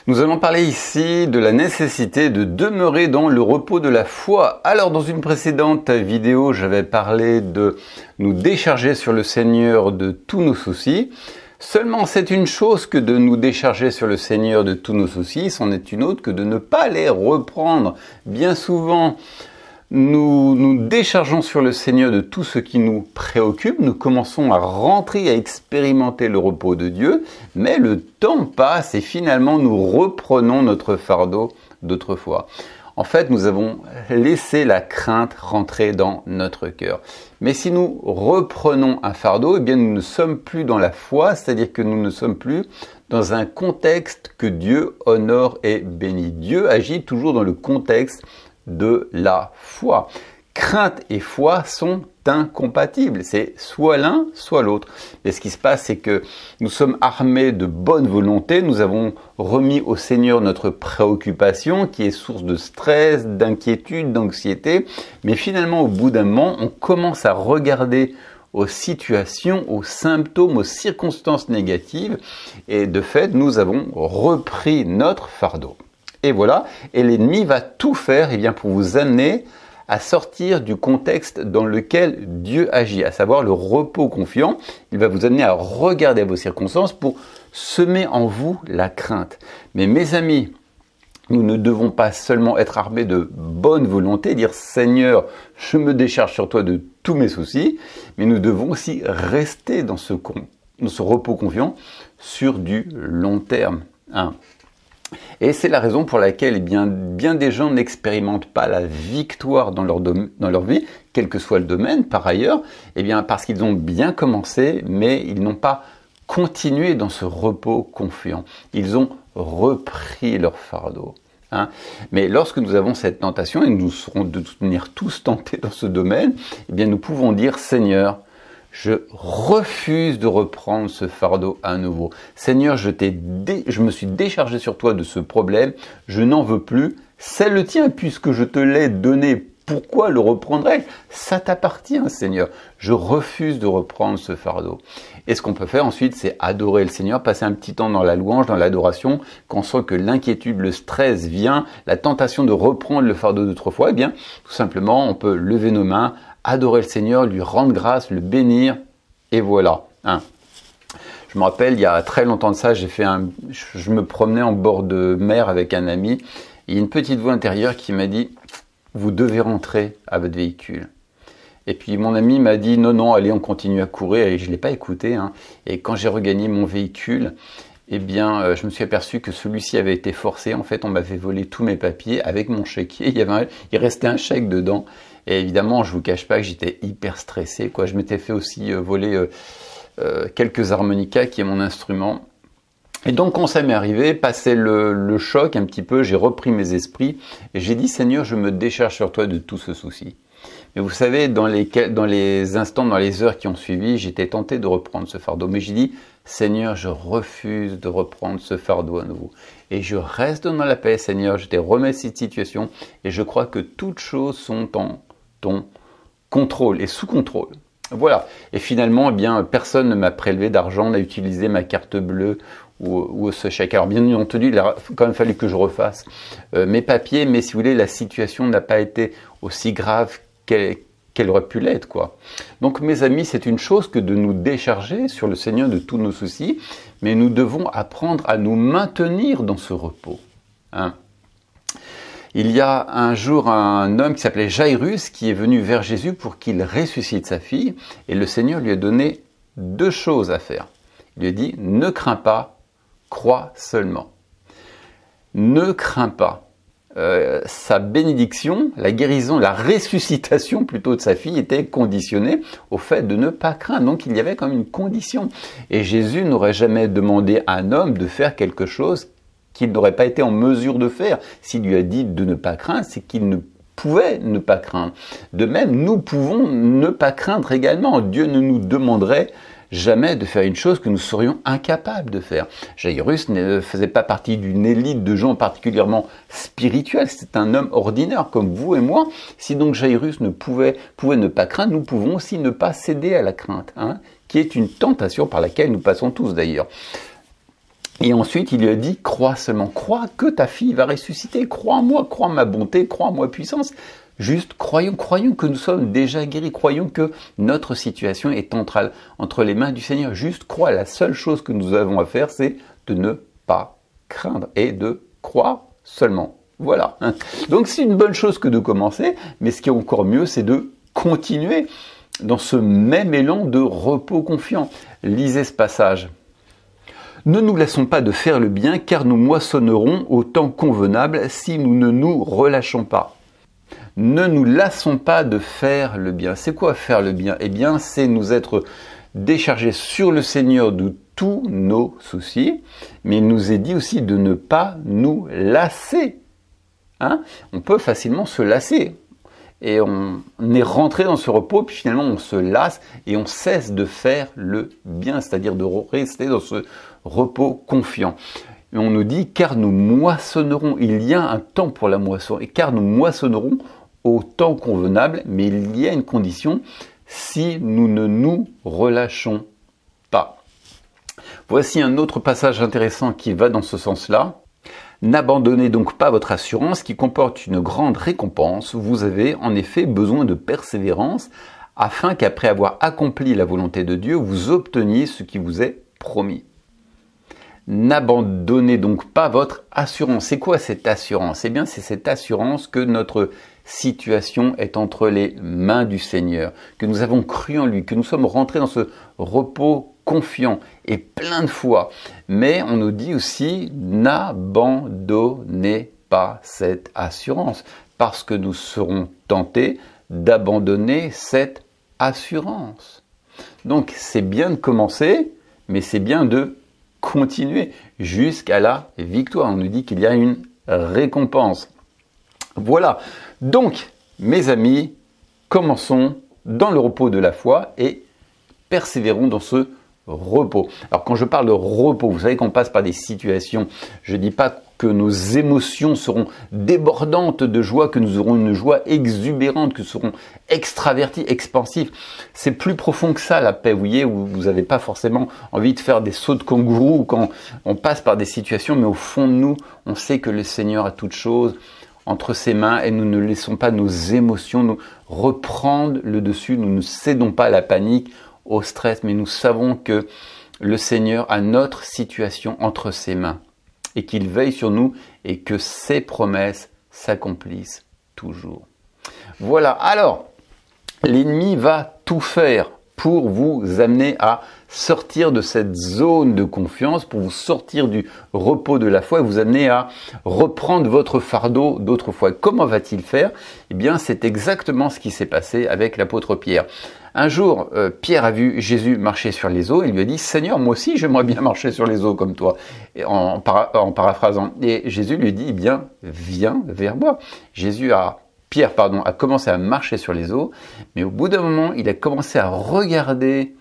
Nous allons parler ici de la nécessité de demeurer dans le repos de la foi. Alors, dans une précédente vidéo, j'avais parlé de nous décharger sur le Seigneur de tous nos soucis. Seulement, c'est une chose que de nous décharger sur le Seigneur de tous nos soucis, c'en est une autre que de ne pas les reprendre. Bien souvent, nous nous déchargeons sur le Seigneur de tout ce qui nous préoccupe, nous commençons à rentrer, à expérimenter le repos de Dieu, mais le temps passe et finalement nous reprenons notre fardeau d'autrefois. En fait, nous avons laissé la crainte rentrer dans notre cœur. Mais si nous reprenons un fardeau, eh bien nous ne sommes plus dans la foi, c'est-à-dire que nous ne sommes plus dans un contexte que Dieu honore et bénit. Dieu agit toujours dans le contexte de la foi. Crainte et foi sont incompatibles. C'est soit l'un, soit l'autre. Et ce qui se passe, c'est que nous sommes armés de bonne volonté. Nous avons remis au Seigneur notre préoccupation qui est source de stress, d'inquiétude, d'anxiété. Mais finalement, au bout d'un moment, on commence à regarder aux situations, aux symptômes, aux circonstances négatives. Et de fait, nous avons repris notre fardeau. Et voilà, et l'ennemi va tout faire pour vous amener à sortir du contexte dans lequel Dieu agit, à savoir le repos confiant. Il va vous amener à regarder vos circonstances pour semer en vous la crainte. Mais mes amis, nous ne devons pas seulement être armés de bonne volonté, dire « Seigneur, je me décharge sur toi de tous mes soucis », mais nous devons aussi rester dans ce repos confiant sur du long terme. Et c'est la raison pour laquelle bien des gens n'expérimentent pas la victoire dans leur vie, quel que soit le domaine par ailleurs, parce qu'ils ont bien commencé, mais ils n'ont pas continué dans ce repos confiant. Ils ont repris leur fardeau. Mais lorsque nous avons cette tentation, et nous serons de toute manière tous tentés dans ce domaine, nous pouvons dire « Seigneur, je refuse de reprendre ce fardeau à nouveau. Seigneur, je me suis déchargé sur toi de ce problème, je n'en veux plus. C'est le tien puisque je te l'ai donné. Pourquoi le reprendrais-je? Ça t'appartient, Seigneur. Je refuse de reprendre ce fardeau. » Et ce qu'on peut faire ensuite, c'est adorer le Seigneur, passer un petit temps dans la louange, dans l'adoration, quand on sent que l'inquiétude, le stress vient, la tentation de reprendre le fardeau d'autrefois, tout simplement, on peut lever nos mains, adorer le Seigneur, lui rendre grâce, le bénir, et voilà. Je me rappelle, il y a très longtemps de ça, je me promenais en bord de mer avec un ami, et il y a une petite voix intérieure qui m'a dit « Vous devez rentrer à votre véhicule ». Et puis mon ami m'a dit « Non, allez, on continue à courir », et je ne l'ai pas écouté. Et quand j'ai regagné mon véhicule, je me suis aperçu que celui-ci avait été forcé. En fait, on m'avait volé tous mes papiers avec mon chéquier. Il restait un chèque dedans. Et évidemment, je vous cache pas que j'étais hyper stressé, Je m'étais fait aussi voler quelques harmonicas, qui est mon instrument. Et donc, quand ça m'est arrivé, passé le choc un petit peu, j'ai repris mes esprits et j'ai dit « Seigneur, je me décharge sur toi de tout ce souci ». Mais vous savez, dans les instants, dans les heures qui ont suivi, j'étais tenté de reprendre ce fardeau. Mais j'ai dit « Seigneur, je refuse de reprendre ce fardeau à nouveau. » Et je reste dans la paix, Seigneur, je t'ai remis cette situation et je crois que toutes choses sont en ton contrôle et sous contrôle. Voilà. Et finalement, personne ne m'a prélevé d'argent, n'a utilisé ma carte bleue ou ce chèque. Alors bien entendu, il a quand même fallu que je refasse mes papiers, mais si vous voulez, la situation n'a pas été aussi grave qu'elle aurait pu l'être, Donc mes amis, c'est une chose que de nous décharger sur le Seigneur de tous nos soucis, mais nous devons apprendre à nous maintenir dans ce repos. Il y a un jour un homme qui s'appelait Jairus qui est venu vers Jésus pour qu'il ressuscite sa fille, et le Seigneur lui a donné deux choses à faire. Il lui a dit « Ne crains pas, crois seulement ». Ne crains pas. Sa bénédiction, la guérison, la ressuscitation plutôt de sa fille était conditionnée au fait de ne pas craindre. Donc il y avait comme une condition. Et Jésus n'aurait jamais demandé à un homme de faire quelque chose qu'il n'aurait pas été en mesure de faire. S'il lui a dit de ne pas craindre, c'est qu'il ne pouvait ne pas craindre. De même, nous pouvons ne pas craindre également. Dieu ne nous demanderait jamais de faire une chose que nous serions incapables de faire. Jairus ne faisait pas partie d'une élite de gens particulièrement spirituels, c'est un homme ordinaire comme vous et moi. Si donc Jairus pouvait ne pas craindre, nous pouvons aussi ne pas céder à la crainte, qui est une tentation par laquelle nous passons tous d'ailleurs. Et ensuite, il lui a dit, crois seulement, crois que ta fille va ressusciter, crois en moi, crois en ma bonté, crois en ma puissance. Juste croyons que nous sommes déjà guéris, croyons que notre situation est entre les mains du Seigneur. Juste crois, la seule chose que nous avons à faire, c'est de ne pas craindre et de croire seulement. Voilà. Donc c'est une bonne chose que de commencer, mais ce qui est encore mieux, c'est de continuer dans ce même élan de repos confiant. Lisez ce passage. Ne nous laissons pas de faire le bien, car nous moissonnerons au temps convenable si nous ne nous relâchons pas. Ne nous lassons pas de faire le bien. C'est quoi faire le bien? Eh bien, c'est nous être déchargés sur le Seigneur de tous nos soucis, mais il nous est dit aussi de ne pas nous lasser. On peut facilement se lasser. Et on est rentré dans ce repos, puis finalement on se lasse et on cesse de faire le bien, c'est-à-dire de rester dans ce repos confiant. Et on nous dit, car nous moissonnerons, il y a un temps pour la moisson, et car nous moissonnerons au temps convenable, mais il y a une condition, si nous ne nous relâchons pas. Voici un autre passage intéressant qui va dans ce sens-là. N'abandonnez donc pas votre assurance qui comporte une grande récompense. Vous avez en effet besoin de persévérance afin qu'après avoir accompli la volonté de Dieu, vous obteniez ce qui vous est promis. N'abandonnez donc pas votre assurance. C'est quoi cette assurance? Eh bien, c'est cette assurance que notre situation est entre les mains du Seigneur, que nous avons cru en lui, que nous sommes rentrés dans ce repos confiant et plein de foi. Mais on nous dit aussi, n'abandonnez pas cette assurance, parce que nous serons tentés d'abandonner cette assurance. Donc c'est bien de commencer, mais c'est bien de continuer jusqu'à la victoire. On nous dit qu'il y a une récompense. Voilà. Donc, mes amis, commençons dans le repos de la foi et persévérons dans ce repos. Alors, quand je parle de repos, vous savez qu'on passe par des situations. Je ne dis pas que nos émotions seront débordantes de joie, que nous aurons une joie exubérante, que nous serons extravertis, expansifs. C'est plus profond que ça, la paix, vous voyez, où vous n'avez pas forcément envie de faire des sauts de kangourou quand on passe par des situations, mais au fond de nous, on sait que le Seigneur a toutes choses entre ses mains et nous ne laissons pas nos émotions nous reprendre le dessus. Nous ne cédons pas à la panique, au stress, mais nous savons que le Seigneur a notre situation entre ses mains et qu'il veille sur nous et que ses promesses s'accomplissent toujours. Voilà, alors, l'ennemi va tout faire pour vous amener à sortir de cette zone de confiance, pour vous sortir du repos de la foi et vous amener à reprendre votre fardeau d'autrefois. Comment va-t-il faire? Eh bien, c'est exactement ce qui s'est passé avec l'apôtre Pierre. Un jour, Pierre a vu Jésus marcher sur les eaux et il lui a dit « Seigneur, moi aussi j'aimerais bien marcher sur les eaux comme toi », en paraphrasant. Et Jésus lui dit « Eh bien, viens vers moi ». Pierre a commencé à marcher sur les eaux, mais au bout d'un moment, il a commencé à regarder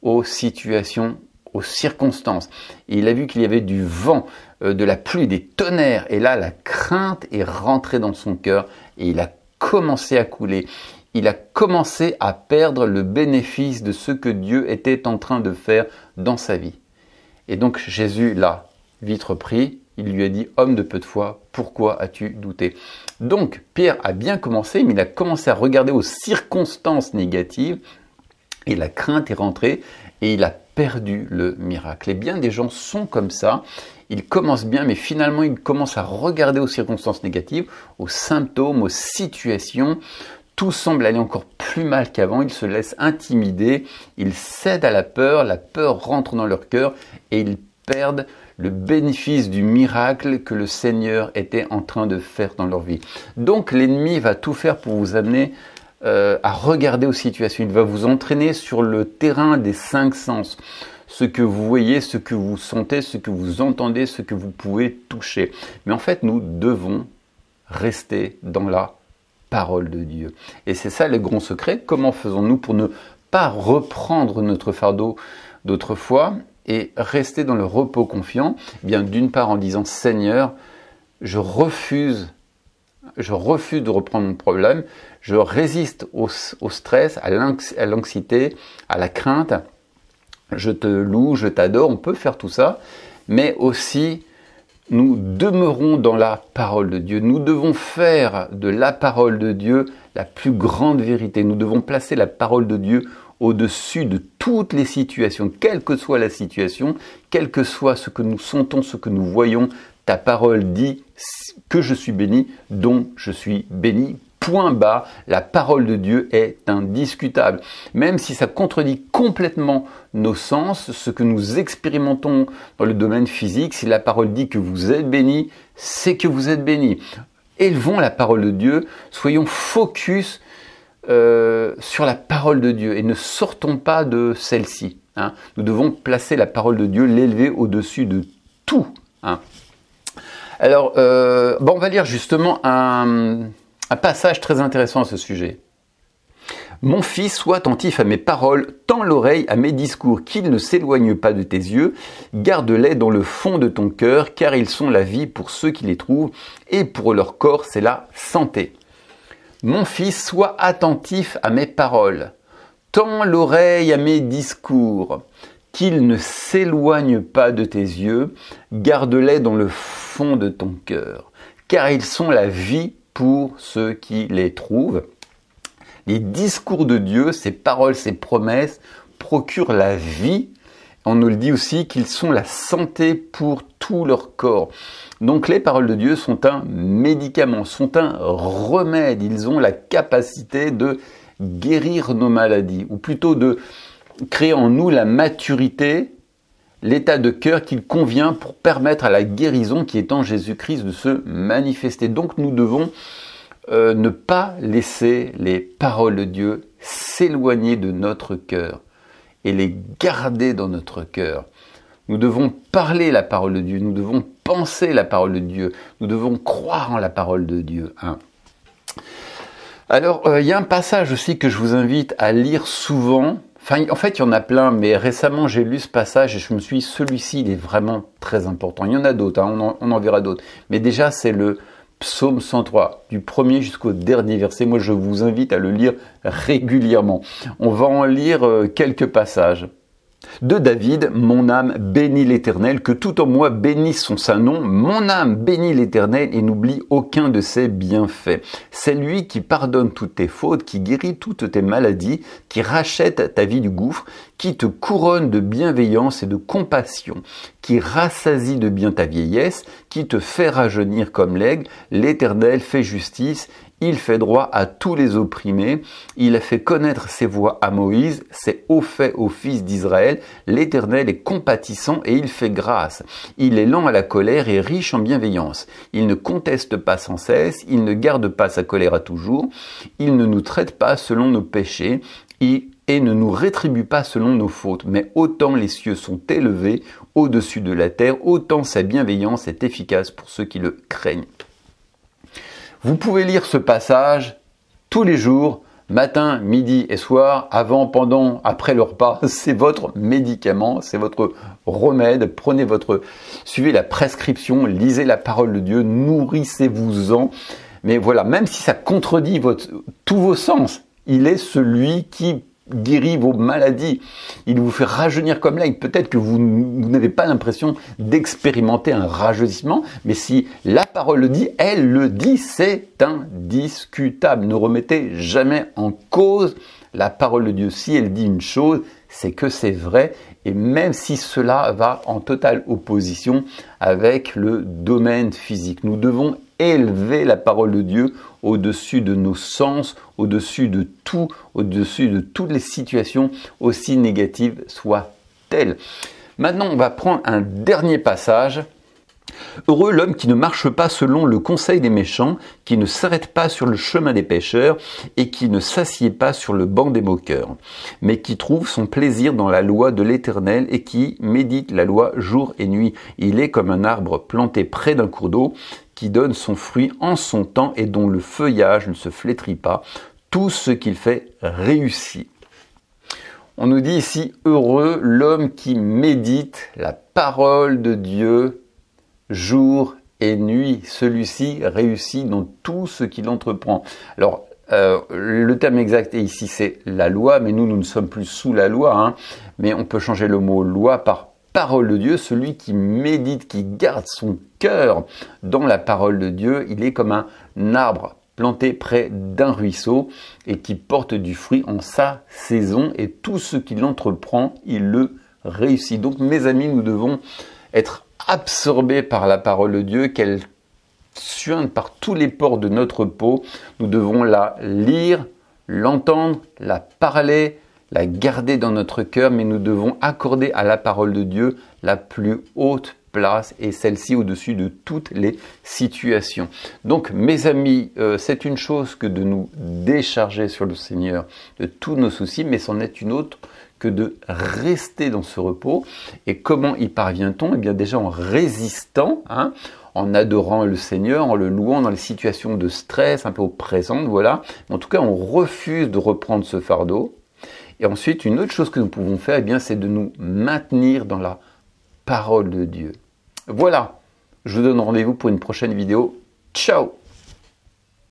aux situations, aux circonstances. Et il a vu qu'il y avait du vent, de la pluie, des tonnerres. Et là, la crainte est rentrée dans son cœur et il a commencé à couler. Il a commencé à perdre le bénéfice de ce que Dieu était en train de faire dans sa vie. Et donc Jésus l'a vite repris. Il lui a dit « Homme de peu de foi, pourquoi as-tu douté ?» Donc, Pierre a bien commencé, mais il a commencé à regarder aux circonstances négatives et la crainte est rentrée et il a perdu le miracle. Et bien des gens sont comme ça, ils commencent bien, mais finalement ils commencent à regarder aux circonstances négatives, aux symptômes, aux situations. Tout semble aller encore plus mal qu'avant, ils se laissent intimider, ils cèdent à la peur rentre dans leur cœur et ils perdent le bénéfice du miracle que le Seigneur était en train de faire dans leur vie. Donc l'ennemi va tout faire pour vous amener à regarder aux situations. Il va vous entraîner sur le terrain des 5 sens. Ce que vous voyez, ce que vous sentez, ce que vous entendez, ce que vous pouvez toucher. Mais en fait, nous devons rester dans la parole de Dieu. Et c'est ça le grand secret. Comment faisons-nous pour ne pas reprendre notre fardeau d'autrefois et rester dans le repos confiant? Eh bien, d'une part en disant « Seigneur, je refuse de reprendre mon problème, je résiste au stress, à l'anxiété, à la crainte, je te loue, je t'adore », on peut faire tout ça, mais aussi nous demeurons dans la parole de Dieu. Nous devons faire de la parole de Dieu la plus grande vérité. Nous devons placer la parole de Dieu au-dessus de toutes les situations, quelle que soit la situation, quel que soit ce que nous sentons, ce que nous voyons. Ta parole dit que je suis béni, donc je suis béni. Point bas, la parole de Dieu est indiscutable. Même si ça contredit complètement nos sens, ce que nous expérimentons dans le domaine physique, si la parole dit que vous êtes béni, c'est que vous êtes béni. Élevons la parole de Dieu, soyons focus sur la parole de Dieu et ne sortons pas de celle-ci. Hein. Nous devons placer la parole de Dieu, l'élever au-dessus de tout. Hein. Alors, on va lire justement un passage très intéressant à ce sujet. « Mon fils, sois attentif à mes paroles, tends l'oreille à mes discours, qu'ils ne s'éloignent pas de tes yeux, garde-les dans le fond de ton cœur, car ils sont la vie pour ceux qui les trouvent, et pour leur corps c'est la santé. Mon fils, sois attentif à mes paroles, tends l'oreille à mes discours, qu'ils ne s'éloignent pas de tes yeux, garde-les dans le fond de ton cœur, car ils sont la vie pour ceux qui les trouvent. » Les discours de Dieu, ses paroles, ses promesses procurent la vie. On nous le dit aussi qu'ils sont la santé pour tout leur corps. Donc les paroles de Dieu sont un médicament, sont un remède. Ils ont la capacité de guérir nos maladies, ou plutôt de créer en nous la maturité, l'état de cœur qu'il convient pour permettre à la guérison qui est en Jésus-Christ de se manifester. Donc nous devons ne pas laisser les paroles de Dieu s'éloigner de notre cœur et les garder dans notre cœur. Nous devons parler la parole de Dieu, nous devons penser la parole de Dieu, nous devons croire en la parole de Dieu. Hein. Alors, il y a un passage aussi que je vous invite à lire souvent. Enfin, en fait, il y en a plein, mais récemment, j'ai lu ce passage et je me suis dit, celui-ci, il est vraiment très important. Il y en a d'autres, hein, on en verra d'autres. Mais déjà, c'est le Psaume 103, du premier jusqu'au dernier verset. Moi, je vous invite à le lire régulièrement. On va en lire quelques passages. De David, mon âme bénit l'Éternel, que tout en moi bénisse son saint nom. Mon âme bénit l'Éternel et n'oublie aucun de ses bienfaits. C'est lui qui pardonne toutes tes fautes, qui guérit toutes tes maladies, qui rachète ta vie du gouffre, qui te couronne de bienveillance et de compassion, qui rassasie de bien ta vieillesse, qui te fait rajeunir comme l'aigle. L'Éternel fait justice. Il fait droit à tous les opprimés. Il a fait connaître ses voies à Moïse, ses hauts faits aux fils d'Israël. L'Éternel est compatissant et il fait grâce. Il est lent à la colère et riche en bienveillance. Il ne conteste pas sans cesse. Il ne garde pas sa colère à toujours. Il ne nous traite pas selon nos péchés et ne nous rétribue pas selon nos fautes. Mais autant les cieux sont élevés au-dessus de la terre, autant sa bienveillance est efficace pour ceux qui le craignent. Vous pouvez lire ce passage tous les jours, matin, midi et soir, avant, pendant, après le repas. C'est votre médicament, c'est votre remède. Suivez la prescription, lisez la parole de Dieu, nourrissez-vous-en. Mais voilà, même si ça contredit tous vos sens, il est celui qui guérit vos maladies. Il vous fait rajeunir comme l'aigle. Peut-être que vous n'avez pas l'impression d'expérimenter un rajeunissement, mais si la parole le dit, elle le dit, c'est indiscutable. Ne remettez jamais en cause la parole de Dieu. Si elle dit une chose, c'est que c'est vrai, et même si cela va en totale opposition avec le domaine physique. Nous devons élever la parole de Dieu au-dessus de nos sens, au-dessus de tout, au-dessus de toutes les situations, aussi négatives soient-elles. Maintenant, on va prendre un dernier passage. Heureux l'homme qui ne marche pas selon le conseil des méchants, qui ne s'arrête pas sur le chemin des pécheurs et qui ne s'assied pas sur le banc des moqueurs, mais qui trouve son plaisir dans la loi de l'Éternel et qui médite la loi jour et nuit. Il est comme un arbre planté près d'un cours d'eau qui donne son fruit en son temps et dont le feuillage ne se flétrit pas. Tout ce qu'il fait réussit. On nous dit ici, heureux l'homme qui médite la parole de Dieu jour et nuit. Celui-ci réussit dans tout ce qu'il entreprend. Alors, le terme exact ici, c'est la loi, mais nous ne sommes plus sous la loi, hein, mais on peut changer le mot loi par parole de Dieu, celui qui médite, qui garde son cœur dans la parole de Dieu, il est comme un arbre planté près d'un ruisseau et qui porte du fruit en sa saison, et tout ce qu'il entreprend, il le réussit. Donc mes amis, nous devons être absorbés par la parole de Dieu, qu'elle suinte par tous les pores de notre peau. Nous devons la lire, l'entendre, la parler, la garder dans notre cœur, mais nous devons accorder à la parole de Dieu la plus haute place, et celle-ci au-dessus de toutes les situations. Donc mes amis, c'est une chose que de nous décharger sur le Seigneur de tous nos soucis, mais c'en est une autre que de rester dans ce repos. Et comment y parvient-on? Eh bien déjà en résistant, en adorant le Seigneur, en le louant dans les situations de stress un peu présentes, voilà. En tout cas, on refuse de reprendre ce fardeau. Et ensuite, une autre chose que nous pouvons faire, eh bien, c'est de nous maintenir dans la parole de Dieu. Voilà, je vous donne rendez-vous pour une prochaine vidéo. Ciao!